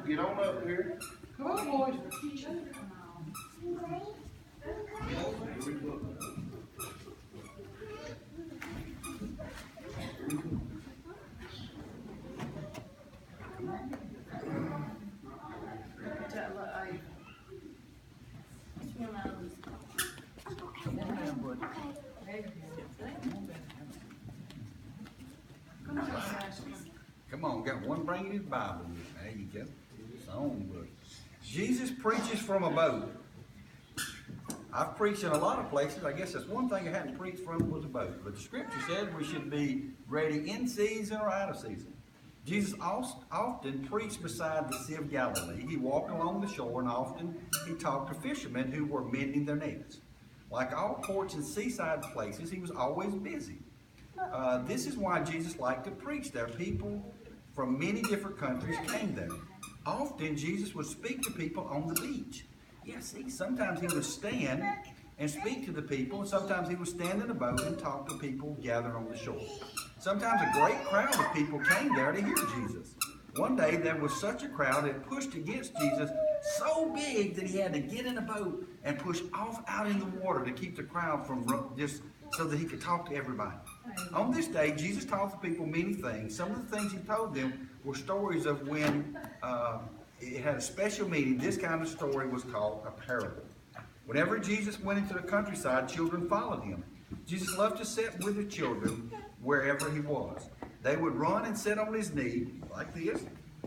Get on up here. Come on, boys. Come on, got one bringing his Bible with him. There you go. Songbook. Jesus preaches from a boat. I've preached in a lot of places. I guess that's one thing I hadn't preached from was a boat. But the scripture says we should be ready in season or out of season. Jesus often preached beside the Sea of Galilee. He walked along the shore and often he talked to fishermen who were mending their nets. Like all ports and seaside places, he was always busy. This is why Jesus liked to preach there. People from many different countries came there. Often Jesus would speak to people on the beach. Yeah, see, sometimes he would stand and speak to the people, and sometimes he would stand in a boat and talk to people gathered on the shore. Sometimes a great crowd of people came there to hear Jesus. One day there was such a crowd that pushed against Jesus so big that he had to get in a boat and push off out in the water to keep the crowd from just so that he could talk to everybody. On this day, Jesus taught the people many things. Some of the things he told them were stories of when it had a special meaning. This kind of story was called a parable. Whenever Jesus went into the countryside, children followed him. Jesus loved to sit with the children wherever he was. They would run and sit on his knee like this,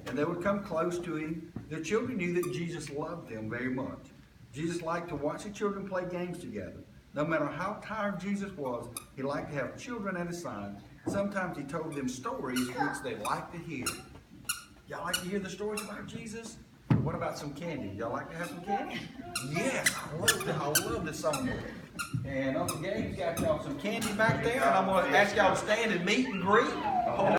and they would come close to him. The children knew that Jesus loved them very much. Jesus liked to watch the children play games together. No matter how tired Jesus was, he liked to have children at his side. Sometimes he told them stories which they liked to hear. Y'all like to hear the stories about Jesus? What about some candy? Y'all like to have some candy? Yes, I love this song. And Uncle Gabe's got y'all some candy back there, and I'm going to ask y'all to stand and meet and greet.